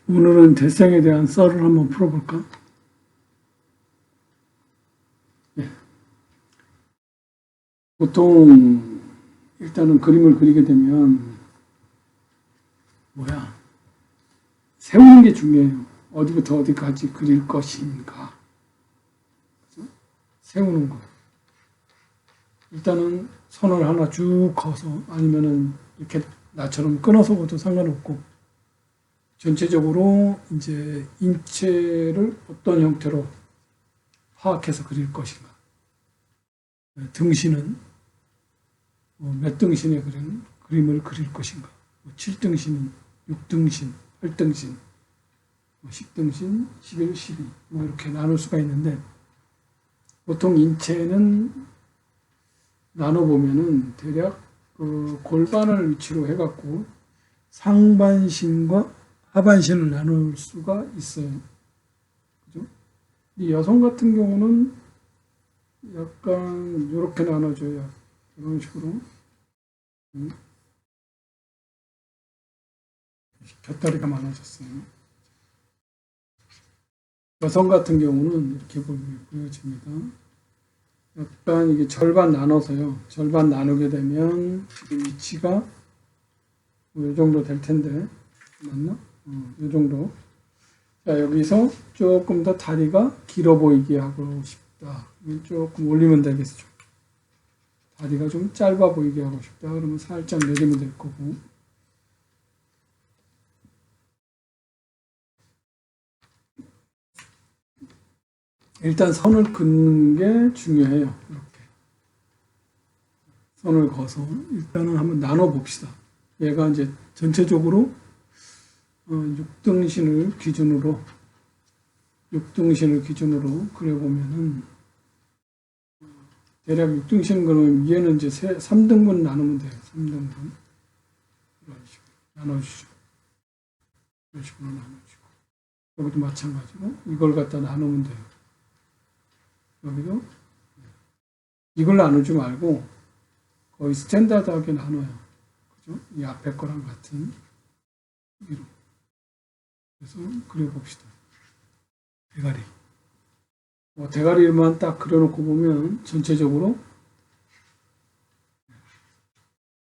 오늘은 대생에 대한 썰을 한번 풀어볼까? 네. 보통 일단은 그림을 그리게 되면 세우는 게 중요해요. 어디부터 어디까지 그릴 것인가. 그죠? 세우는 거. 일단은 선을 하나 쭉 그어서 아니면은 이렇게 나처럼 끊어서 그도 상관없고 전체적으로 이제 인체를 어떤 형태로 파악해서 그릴 것인가. 등신은 몇 등신의 그림을 그릴 것인가. 7등신, 6등신, 8등신, 10등신, 11, 12 이렇게 나눌 수가 있는데 보통 인체는 나눠보면은 대략 골반을 위치로 해갖고 상반신과 하반신을 나눌 수가 있어요. 그죠? 이 여성 같은 경우는 약간 이렇게 나눠줘요. 이런 식으로. 곁다리가 많아졌어요. 여성 같은 경우는 이렇게 보여집니다. 약간 이게 절반 나눠서요. 절반 나누게 되면 지금 위치가 이 정도 될 텐데 맞나? 이 정도. 자, 여기서 조금 더 다리가 길어 보이게 하고 싶다. 조금 올리면 되겠죠. 다리가 좀 짧아 보이게 하고 싶다. 그러면 살짝 내리면 될 거고. 일단 선을 긋는 게 중요해요. 이렇게. 선을 그어서 일단은 한번 나눠 봅시다. 얘가 이제 전체적으로 6등신을 기준으로 그려보면은 대략 6등신 그러면 위에는 이제 3등분 나누면 돼요. 3등분. 이런 식으로 나눠주죠. 이런 식으로 나눠주고. 여기도 마찬가지로 이걸 갖다 나누면 돼요. 여기도 이걸 나누지 말고 거의 스탠다드하게 나눠요. 그죠? 이 앞에 거랑 같은 위로. 그래서 그려봅시다. 대가리. 대가리만 딱 그려놓고 보면 전체적으로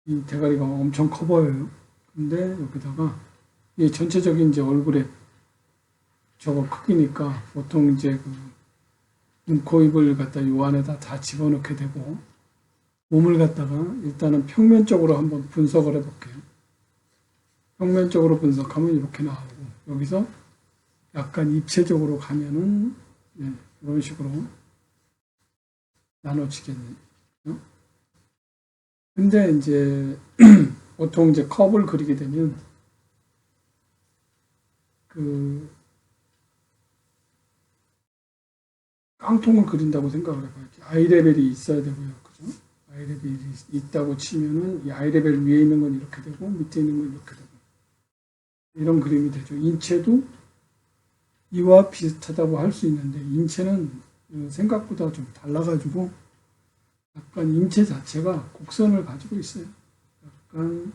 이 대가리가 엄청 커 보여요. 근데 여기다가 이 전체적인 이제 얼굴에 저거 크기니까 보통 이제 눈, 코, 입을 갖다 요 안에다 다 집어넣게 되고 몸을 갖다가 일단은 평면적으로 한번 분석을 해볼게요. 평면적으로 분석하면 이렇게 나오고 여기서 약간 입체적으로 가면은 이런 식으로 나눠지겠네요. 근데 이제 보통 이제 컵을 그리게 되면 깡통을 그린다고 생각을 해봐요. 아이 레벨이 있어야 되고요. 그죠? 아이 레벨이 있다고 치면은 이 아이 레벨 위에 있는 건 이렇게 되고 밑에 있는 건 이렇게 되고 이런 그림이 되죠. 인체도 이와 비슷하다고 할 수 있는데 인체는 생각보다 좀 달라가지고 약간 인체 자체가 곡선을 가지고 있어요. 약간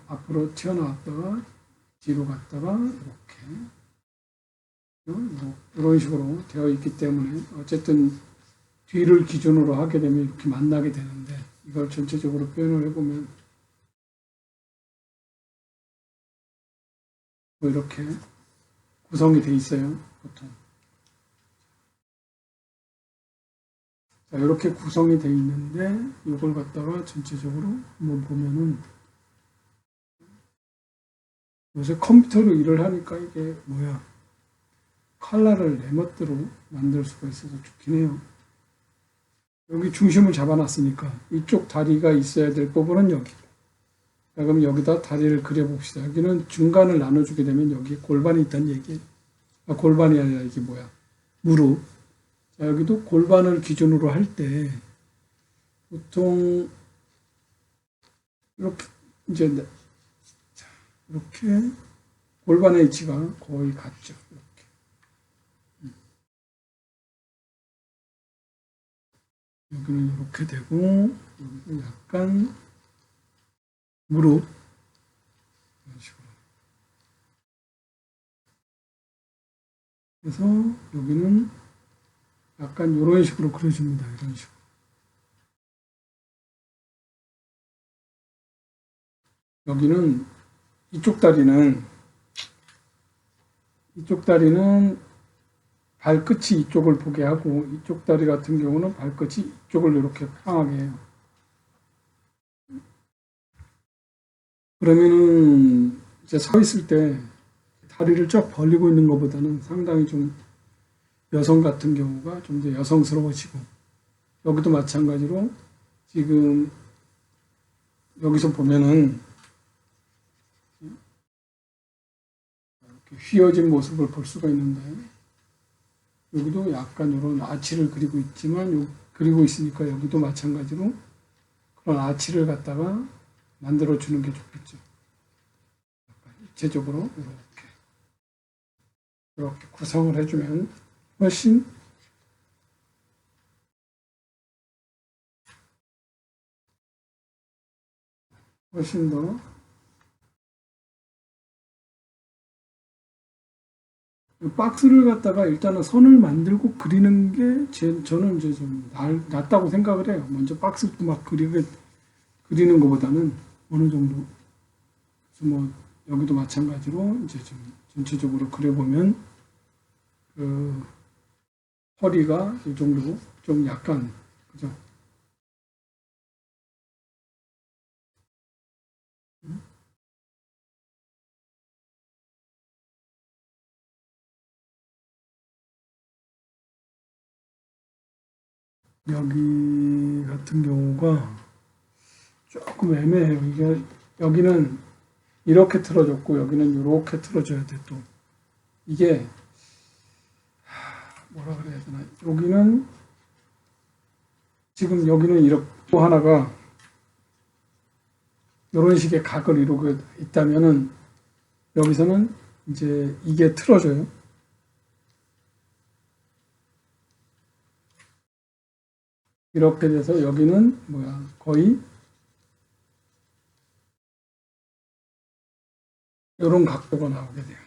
앞으로 튀어나왔다가 뒤로 갔다가 이렇게 이런 식으로 되어 있기 때문에 어쨌든 뒤를 기준으로 하게 되면 이렇게 만나게 되는데 이걸 전체적으로 표현을 해보면 이렇게 구성이 돼 있어요. 보통. 자, 이렇게 구성이 돼 있는데 이걸 갖다가 전체적으로 한번 보면은 요새 컴퓨터로 일을 하니까 이게 컬러를 내 멋대로 만들 수가 있어서 좋긴 해요. 여기 중심을 잡아놨으니까 이쪽 다리가 있어야 될 부분은 여기고. 자, 그럼 여기다 다리를 그려봅시다. 여기는 중간을 나눠주게 되면 여기 골반이 있다는 얘기예요. 골반이 아니라 이게 무릎. 자, 여기도 골반을 기준으로 할 때 보통 이렇게 이렇게 골반의 위치가 거의 같죠. 이렇게. 여기는 이렇게 되고 여기는 약간 무릎 이런 식으로 그래서 여기는 약간 이런 식으로 그려줍니다. 이런 식으로. 여기는 이쪽 다리는 발끝이 이쪽을 보게 하고 이쪽 다리 같은 경우는 발끝이 이쪽을 이렇게 향하게 해요. 그러면은 이제 서 있을 때 다리를 쫙 벌리고 있는 것보다는 상당히 좀 여성 같은 경우가 좀 더 여성스러워지고 여기도 마찬가지로 지금 여기서 보면은 이렇게 휘어진 모습을 볼 수가 있는데 여기도 약간 이런 아치를 그리고 있지만 그리고 있으니까 여기도 마찬가지로 그런 아치를 갖다가 만들어 주는 게 좋겠죠. 입체적으로 이렇게 구성을 해주면 훨씬 더 박스를 갖다가 일단은 선을 만들고 그리는 게 저는 이제 좀 낫다고 생각을 해요. 먼저 박스도 막 그리는 것보다는 어느 정도. 그래서 뭐 여기도 마찬가지로 이제 좀 전체적으로 그려보면 그 허리가 이 정도 좀 약간 그죠? 여기 같은 경우가 조금 애매해요. 이게 여기는 이렇게 틀어졌고 여기는 이렇게 틀어져야 돼 또. 이게 뭐라 그래야 되나? 여기는 지금 여기는 이렇게 또 하나가 이런 식의 각을 이루고 있다면은 여기서는 이제 이게 틀어져요. 이렇게 돼서 여기는 거의 이런 각도가 나오게 돼요.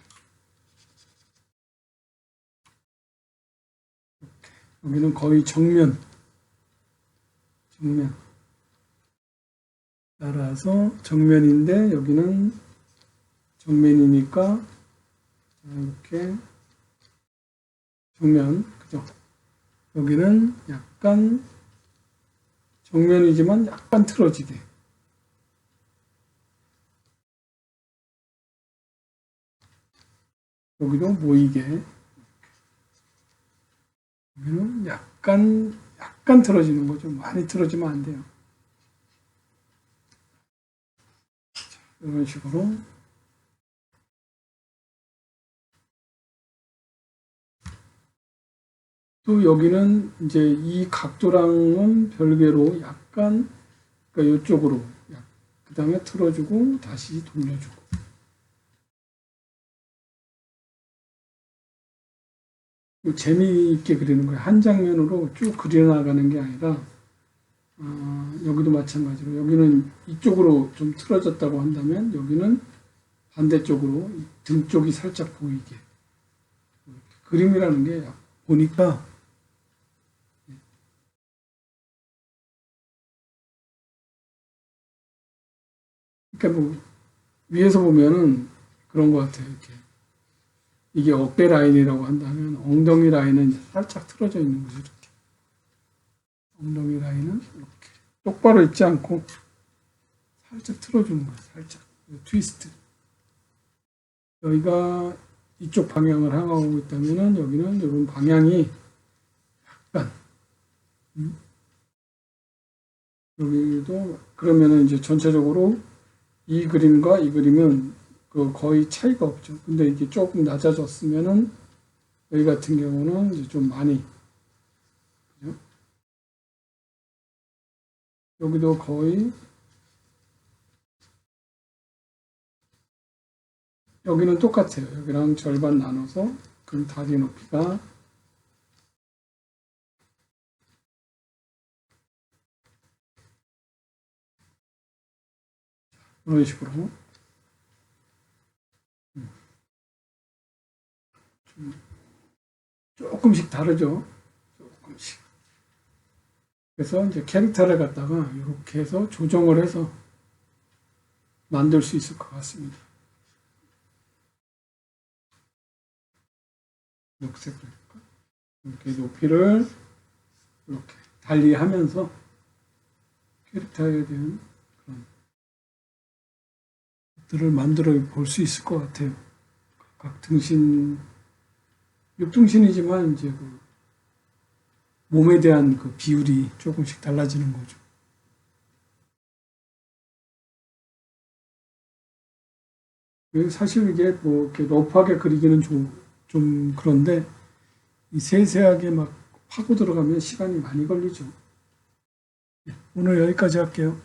여기는 거의 정면 따라서 정면인데 여기는 정면이니까 이렇게 정면 그죠? 여기는 약간 정면이지만 약간 틀어지게 여기도 모이게 여기는 약간 틀어지는 거죠. 많이 틀어지면 안 돼요. 이런 식으로 또 여기는 이제 이 각도랑은 별개로 약간 그러니까 이쪽으로 그 다음에 틀어주고 다시 돌려주고 재미있게 그리는 거예요. 한 장면으로 쭉 그려나가는 게 아니라 여기도 마찬가지로 여기는 이쪽으로 좀 틀어졌다고 한다면 여기는 반대쪽으로 등 쪽이 살짝 보이게 그림이라는 게 보니까 그러니까 뭐 위에서 보면은 그런 것 같아요. 이렇게 이게 어깨 라인이라고 한다면 엉덩이 라인은 살짝 틀어져 있는 거죠. 이렇게 엉덩이 라인은 이렇게 똑바로 있지 않고 살짝 틀어주는 거예요. 살짝 트위스트. 여기가 이쪽 방향을 향하고 있다면은 여기는 이런 방향이 약간 여기도 그러면은 이제 전체적으로 이 그림과 이 그림은 그 거의 차이가 없죠. 근데 이게 조금 낮아졌으면은 여기 같은 경우는 이제 좀 많이 그죠? 여기도 거의 여기는 똑같아요. 여기랑 절반 나눠서 그 다리 높이가 이런 식으로 조금씩 다르죠. 조금씩. 그래서 이제 캐릭터를 갖다가 이렇게 해서 조정을 해서 만들 수 있을 것 같습니다. 녹색으로 할까? 이렇게 높이를 이렇게 달리하면서 캐릭터에 대한 그런 것들을 만들어 볼 수 있을 것 같아요. 각 등신, 육등신이지만 이제 그 몸에 대한 그 비율이 조금씩 달라지는 거죠. 사실 이게 뭐 이렇게 러프하게 그리기는 좀 그런데 이 세세하게 막 파고 들어가면 시간이 많이 걸리죠. 오늘 여기까지 할게요.